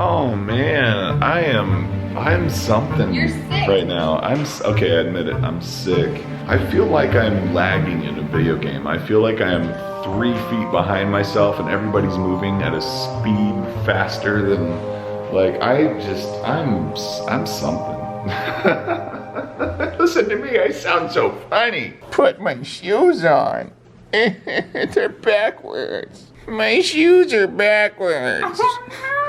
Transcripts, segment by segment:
Oh man, I'm something. You're sick. Right now. Okay, I admit it, I'm sick. I feel like I'm lagging in a video game. I feel like I am 3 feet behind myself and everybody's moving at a speed faster than, like, I'm something. Listen to me, I sound so funny. Put my shoes on. They're backwards. My shoes are backwards.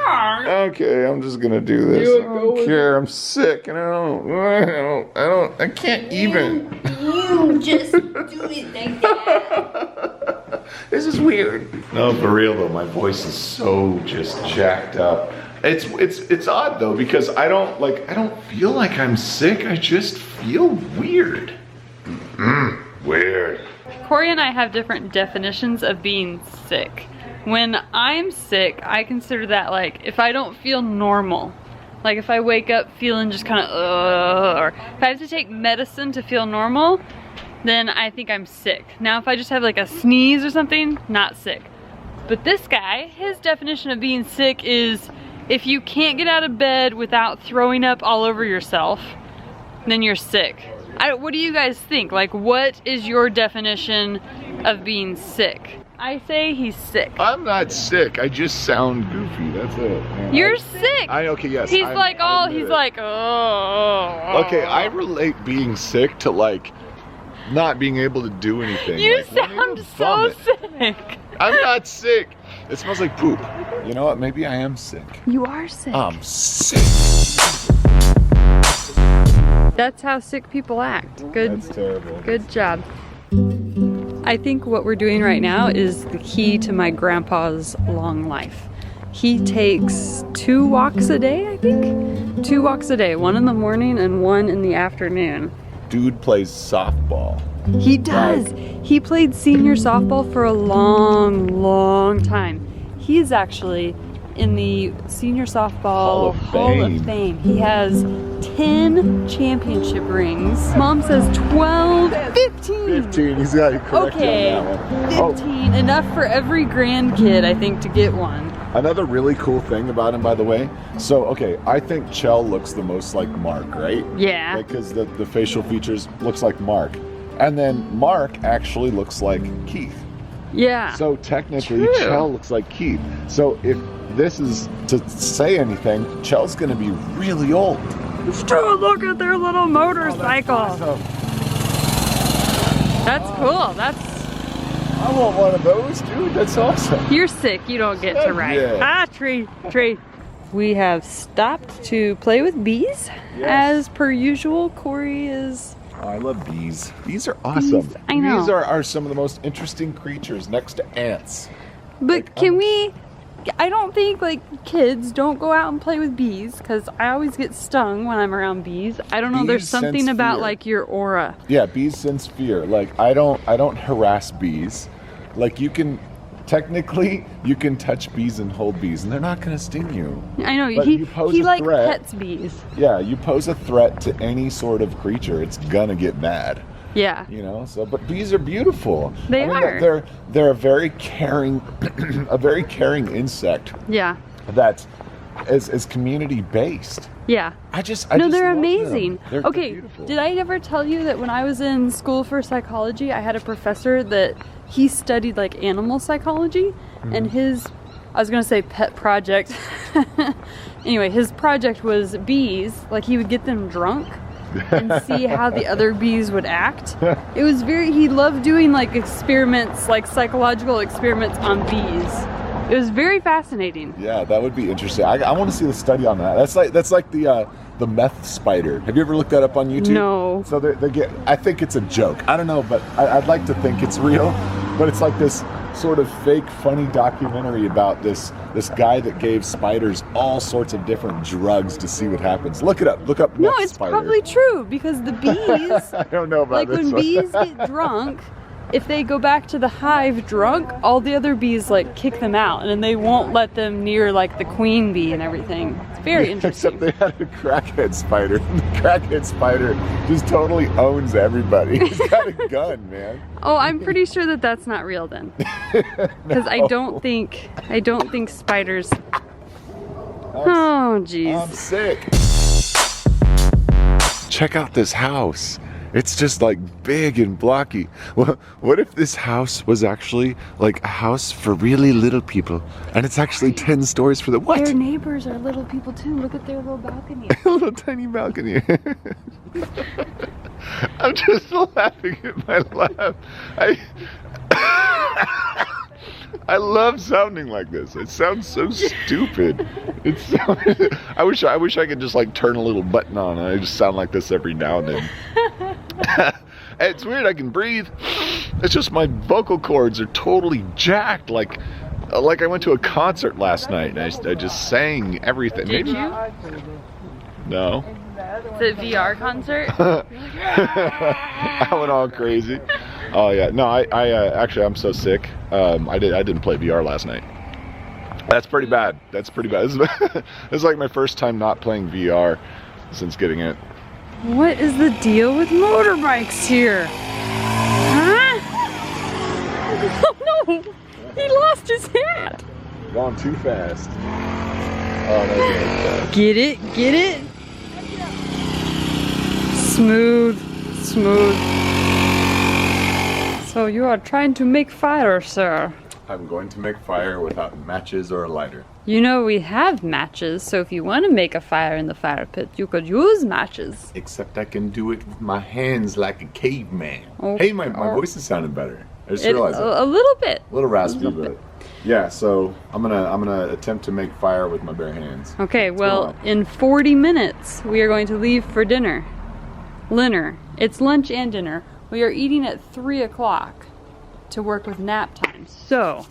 Okay, I'm just gonna do this. I don't care. I'm sick, and I can't even. You just do it like that. This is weird. No, for real though, my voice is so just jacked up. It's odd though, because I don't feel like I'm sick. I just feel weird. Weird. Cory and I have different definitions of being sick. When I'm sick, I consider that like if I don't feel normal. Like if I wake up feeling just kind of or if I have to take medicine to feel normal, then I think I'm sick. Now if I just have like a sneeze or something, not sick. But this guy, his definition of being sick is if you can't get out of bed without throwing up all over yourself, then you're sick. What do you guys think? Like, what is your definition of being sick? I say he's sick. I'm not sick. I just sound goofy. That's it. You're sick. Okay, yes. He's like, oh. Okay, I relate being sick to like not being able to do anything. You like, sound so sick. I'm not sick. It smells like poop. You know what? Maybe I am sick. You are sick. I'm sick. That's how sick people act. Good. That's terrible. Good job. I think what we're doing right now is the key to my grandpa's long life. He takes 2 walks a day, I think? 2 walks a day, 1 in the morning and 1 in the afternoon. Dude plays softball. He does. He played senior softball for a long time. He is actually in the senior softball Hall of Fame. He has 10 championship rings. Mom says 12, 15. 15, he's got you corrected on that one. 15, enough for every grandkid, I think, to get one. Another really cool thing about him, by the way, so, okay, I think Chell looks the most like Mark, right? Yeah. Because the facial features looks like Mark. And then Mark actually looks like Keith. Yeah. So technically, Chell looks like Keith. So if this is to say anything, Chell's gonna be really old. Dude, look at their little motorcycle. Oh, that's cool. I want one of those, dude. That's awesome. You're sick. You don't get to ride. Yeah. Ah, tree. We have stopped to play with bees. Yes. As per usual, Cory is... Oh, I love bees. Bees are awesome. Bees, I know. Bees are some of the most interesting creatures next to ants. But can we... I don't think like kids don't go out and play with bees because I always get stung when I'm around bees. I don't know, there's something about like your aura. Yeah, bees sense fear. Like I don't harass bees. Like you can technically touch bees and hold bees and they're not gonna sting you. I know, but he like pets bees. Yeah, you pose a threat to any sort of creature, it's gonna get mad. Yeah. You know, so but bees are beautiful. They are. They're a very caring insect. Yeah. That is community based. Yeah. I just they're love amazing. them. They're okay, beautiful. Did I ever tell you that when I was in school for psychology, I had a professor that he studied like animal psychology, and his, I was gonna say pet project. Anyway, his project was bees. Like he would get them drunk and see how the other bees would act. It was he loved doing like experiments, like psychological experiments on bees. It was very fascinating. Yeah, that would be interesting. I want to see the study on that. That's like the meth spider. Have you ever looked that up on YouTube? No. So they get. I think it's a joke. I don't know, but I'd like to think it's real. But it's like this sort of fake, funny documentary about this guy that gave spiders all sorts of different drugs to see what happens. Look it up. Look up. No, meth it's spider. probably true because the bees. I don't know about like this when one. bees get drunk. If they go back to the hive drunk, all the other bees like kick them out, and then they won't let them near like the queen bee and everything. It's very interesting. Except they had a crackhead spider. The crackhead spider just totally owns everybody. He's got a gun, man. Oh, I'm pretty sure that that's not real then, because I don't think spiders. I'm Oh, jeez. I'm sick. Check out this house. It's just like big and blocky. Well, what if this house was actually like a house for really little people? And it's actually 10 stories for the what? Their neighbors are little people too. Look at their little balcony. A little tiny balcony. I'm just laughing at my laugh. I love sounding like this. It sounds so stupid. I wish I could just like turn a little button on and I just sound like this every now and then. It's weird, I can breathe. It's just my vocal cords are totally jacked. Like I went to a concert last night and I just sang everything. Did you? No. The VR concert? I went all crazy. Oh yeah, no, I actually I'm so sick. I didn't play VR last night. That's pretty bad. That's pretty bad. This is like my first time not playing VR since getting it. What is the deal with motorbikes here? Huh? Oh no! He lost his hat! Gone too fast. Oh, that was really fast. Get it? Get it? Smooth. Smooth. So you are trying to make fire, sir. I'm going to make fire without matches or a lighter. You know we have matches, so if you want to make a fire in the fire pit, you could use matches. Except I can do it with my hands like a caveman. Okay. Hey, my voice is sounding better. I just realized it. A little bit. A little raspy, but yeah. So I'm gonna attempt to make fire with my bare hands. Okay, well, in 40 minutes we are going to leave for dinner. It's lunch and dinner. We are eating at 3 o'clock to work with nap time. So,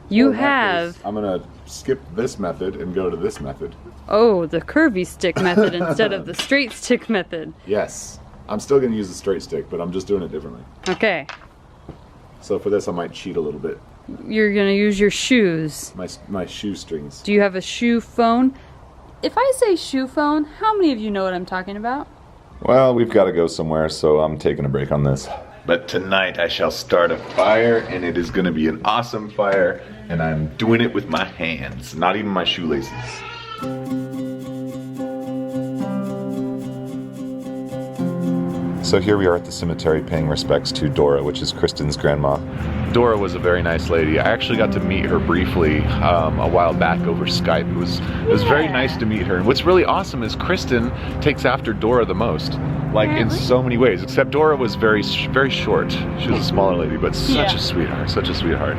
you have... I'm gonna skip this method and go to this method. Oh, the curvy stick method instead of the straight stick method. Yes. I'm still gonna use the straight stick, but I'm just doing it differently. Okay. So for this I might cheat a little bit. You're gonna use your shoes. My shoe strings. Do you have a shoe phone? If I say shoe phone, how many of you know what I'm talking about? Well, we've got to go somewhere, so I'm taking a break on this. But tonight I shall start a fire, and it is going to be an awesome fire, and I'm doing it with my hands, not even my shoelaces. So here we are at the cemetery paying respects to Dora, which is Kristen's grandma. Dora was a very nice lady. I actually got to meet her briefly a while back over Skype. It was very nice to meet her. And what's really awesome is Kristen takes after Dora the most, like in so many ways. Except Dora was very short. She was a smaller lady, but such a sweetheart, such a sweetheart.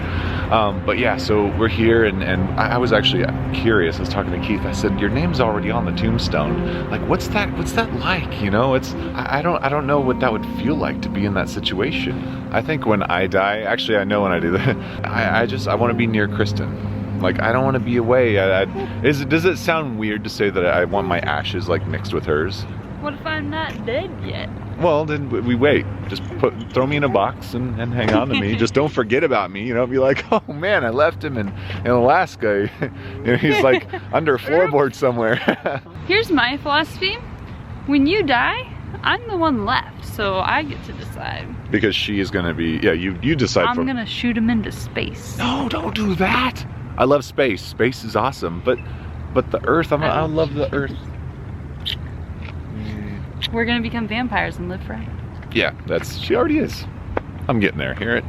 But yeah, so we're here, and I was actually curious. I was talking to Keith. I said, "Your name's already on the tombstone. Like, what's that like? You know, I don't know what that would feel like to be in that situation." I think when I die, actually I know when I do that, I want to be near Kristen. Like, I don't want to be away. Does it sound weird to say that I want my ashes like mixed with hers? What if I'm not dead yet? Well, then we wait. Just throw me in a box and hang on to me. Just don't forget about me. You know, be like, oh man, I left him in Alaska. You know, he's like under a floorboard somewhere. Here's my philosophy. When you die, I'm the one left, so I get to decide. Because she is gonna be, you decide. I'm gonna shoot him into space. No, don't do that. I love space. Space is awesome, but the Earth, I love the Earth. We're gonna become vampires and live forever. Yeah, she already is. I'm getting there. Hear it?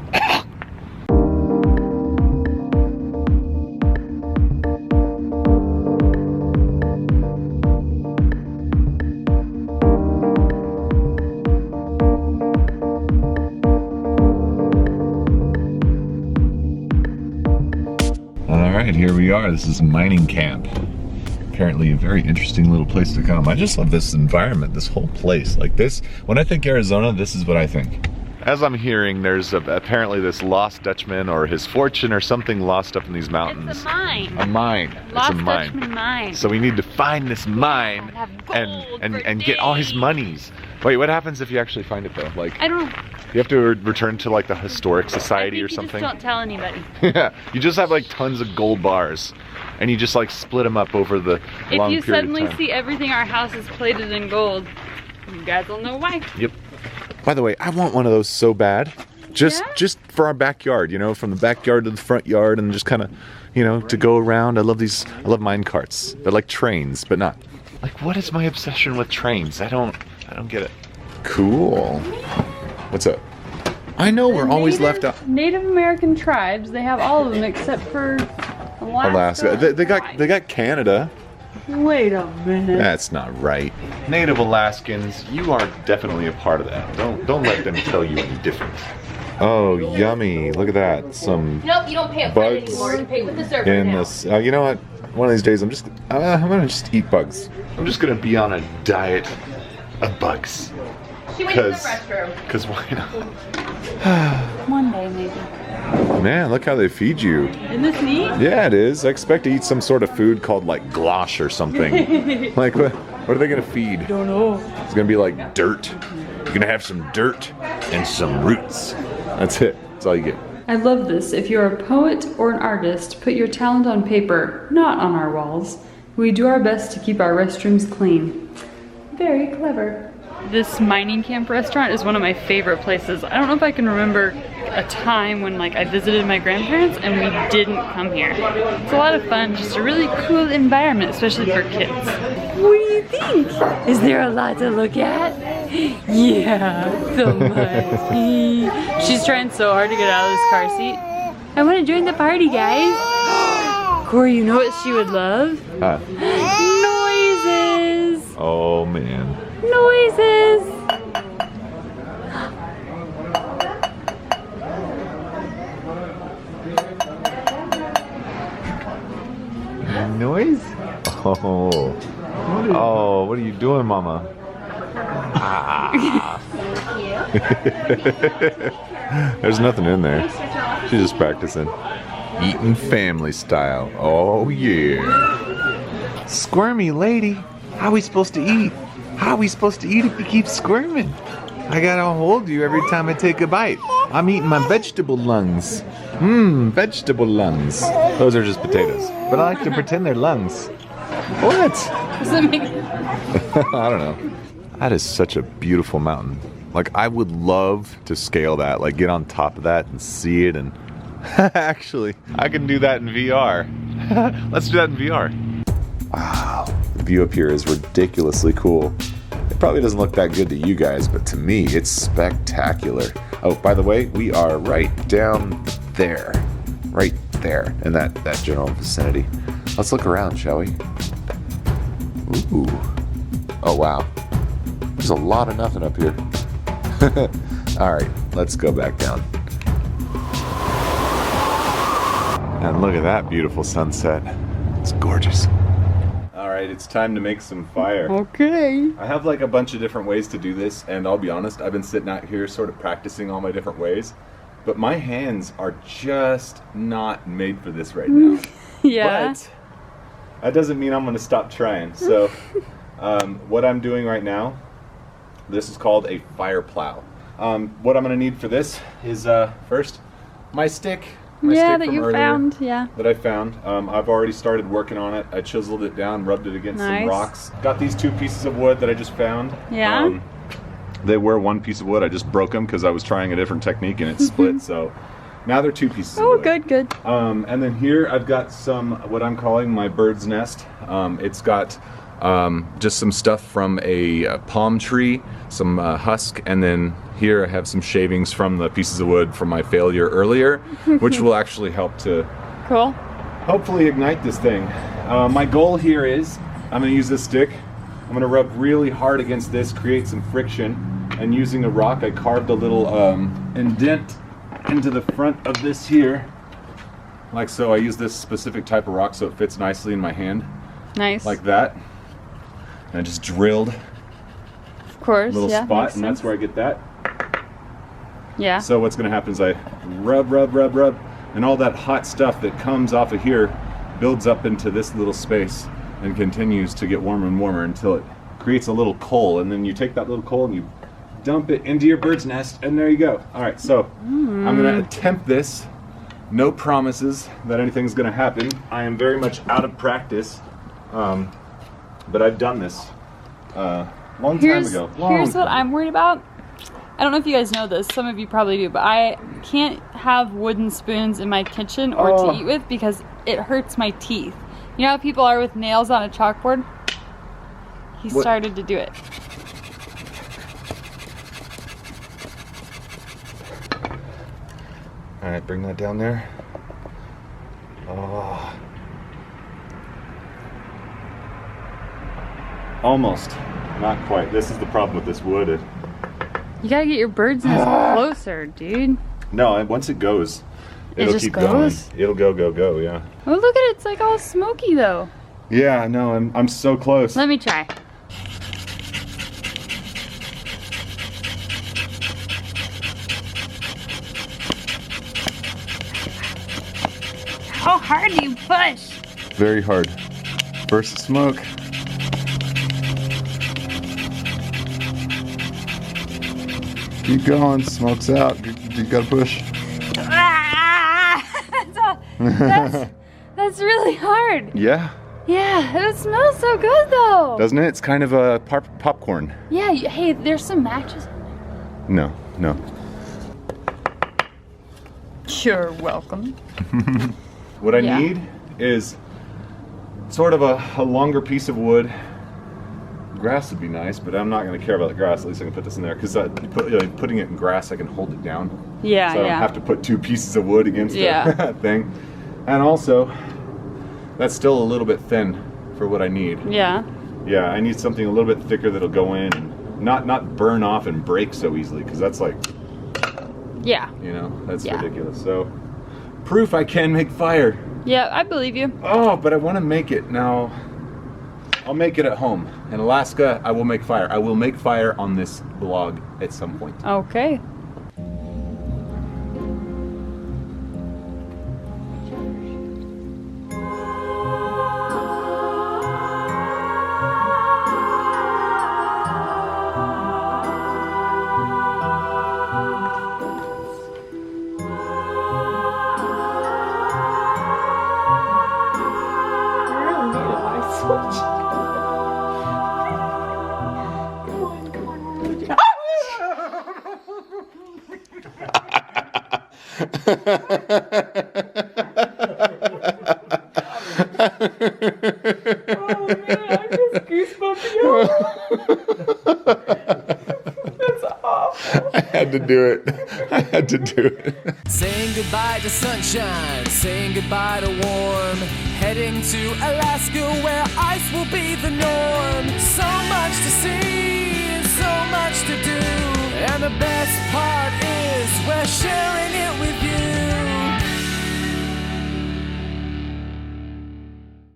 Alright, here we are. This is a mining camp. Apparently a very interesting little place to come. I just love this environment, this whole place. Like this, when I think Arizona, this is what I think. As I'm hearing, there's apparently this lost Dutchman or his fortune or something lost up in these mountains. It's a mine. A mine. Lost it's a mine. Dutchman mine. So we need to find this mine and get all his monies. Wait, what happens if you actually find it though? Like, I don't know. You have to return to like the historic society or something? You just don't tell anybody. Yeah, you just have like tons of gold bars. And you just like split them up over the long period of time. If you suddenly see everything our house is plated in gold, you guys will know why. Yep. By the way, I want one of those so bad. Just for our backyard, you know, from the backyard to the front yard, and just kind of, you know, to go around. I love mine carts. They're like trains, but not. Like, what is my obsession with trains? I don't get it. Cool. What's up? I know we're always left out. Native American tribes, they have all of them except for Alaska. They got Canada. Wait a minute. That's not right. Native Alaskans, you are definitely a part of that. Don't let them tell you any different. Oh, yummy! Look at that. Some Nope, you don't pay up front anymore. You pay with the server in now. this. You know what? One of these days, I'm gonna just eat bugs. I'm just gonna be on a diet of bugs. She went to the restroom. Cause why not? One day, maybe. Man, look how they feed you. Isn't this neat? Yeah, it is. I expect to eat some sort of food called like glosh or something. Like what are they gonna feed? Don't know. It's gonna be like dirt. You're gonna have some dirt and some roots. That's it. That's all you get. I love this. If you're a poet or an artist, put your talent on paper, not on our walls. We do our best to keep our restrooms clean. Very clever. This mining camp restaurant is one of my favorite places. I don't know if I can remember a time when like I visited my grandparents and we didn't come here. It's a lot of fun, just a really cool environment, especially for kids. What do you think? Is there a lot to look at? Yeah, so much. She's trying so hard to get out of this car seat. I want to join the party, guys. Cory, you know what she would love? Noises. Oh man. Noises. Noise? Oh. Oh, what are you doing, Mama? Ah. There's nothing in there. She's just practicing. Eating family style. Oh yeah. Squirmy lady. How are we supposed to eat? How are we supposed to eat if you keep squirming? I gotta hold you every time I take a bite. I'm eating my vegetable lungs. Vegetable lungs. Those are just potatoes. But I like to pretend they're lungs. What? Does that make I don't know. That is such a beautiful mountain. Like, I would love to scale that, like get on top of that and see it, and actually, I can do that in VR. Let's do that in VR. Wow, the view up here is ridiculously cool. It probably doesn't look that good to you guys, but to me, it's spectacular. Oh, by the way, we are right down there. Right there, in that general vicinity. Let's look around, shall we? Ooh. Oh, wow. There's a lot of nothing up here. Alright, let's go back down. And look at that beautiful sunset. It's gorgeous. Alright, it's time to make some fire. Okay. I have like a bunch of different ways to do this, and I'll be honest, I've been sitting out here sort of practicing all my different ways, but my hands are just not made for this right now. Yeah. But that doesn't mean I'm going to stop trying. So what I'm doing right now, this is called a fire plow. What I'm going to need for this is first my stick. Yeah, stick that from you earlier found. Yeah. That I found. I've already started working on it. I chiseled it down, rubbed it against some rocks. Got these 2 pieces of wood that I just found. Yeah. They were 1 piece of wood. I just broke them because I was trying a different technique and it split. So now they're 2 pieces of wood. Oh, good. And then here I've got some, what I'm calling my bird's nest. It's got just some stuff from a palm tree, some husk, and then here I have some shavings from the pieces of wood from my failure earlier, which will actually help to hopefully ignite this thing. My goal here is, I'm going to use this stick, I'm going to rub really hard against this, create some friction, and using a rock I carved a little indent into the front of this here, like so. I use this specific type of rock so it fits nicely in my hand. Nice. Like that. And I just drilled Of course. a little yeah, spot, and that's where I get that. Yeah. So what's going to happen is I rub, and all that hot stuff that comes off of here builds up into this little space and continues to get warmer and warmer until it creates a little coal, and then you take that little coal and you dump it into your bird's nest, and there you go. All right, so I'm going to attempt this. No promises that anything's going to happen. I am very much out of practice, but I've done this long time ago. Here's what I'm worried about. I don't know if you guys know this, some of you probably do, but I can't have wooden spoons in my kitchen or to eat with because it hurts my teeth. You know how people are with nails on a chalkboard? He started to do it. All right, bring that down there. Oh. Almost. Not quite. This is the problem with this wood. You gotta get your bird's nest closer, dude. No, once it goes, it'll just keep goes? going. It'll go, yeah. Oh, look at it. It's like all smoky, though. Yeah, no, I'm so close. Let me try. How hard do you push? Very hard. Burst of smoke. Keep going, smoke's out. You gotta push. That's really hard. Yeah. Yeah, it smells so good though. Doesn't it? It's kind of a popcorn. Yeah, hey, there's some matches in there. No. You're welcome. What I Yeah. need is sort of a longer piece of wood. Grass would be nice, but I'm not going to care about the grass. At least I can put this in there because putting it in grass, I can hold it down. Yeah, so I don't have to put 2 pieces of wood against the thing. And also, that's still a little bit thin for what I need. Yeah. Yeah, I need something a little bit thicker that'll go in and not burn off and break so easily because that's like, Yeah. you know, that's Yeah. ridiculous. So, proof I can make fire. Yeah, I believe you. Oh, but I want to make it now. I'll make it at home. In Alaska, I will make fire. I will make fire on this blog at some point. Okay. Oh man, I'm just goosebumping out. That's awful. I had to do it. Saying goodbye to sunshine, saying goodbye to warm. Heading to Alaska where ice will be the norm. So much to see, so much to do. And the best part is we're sharing it with you.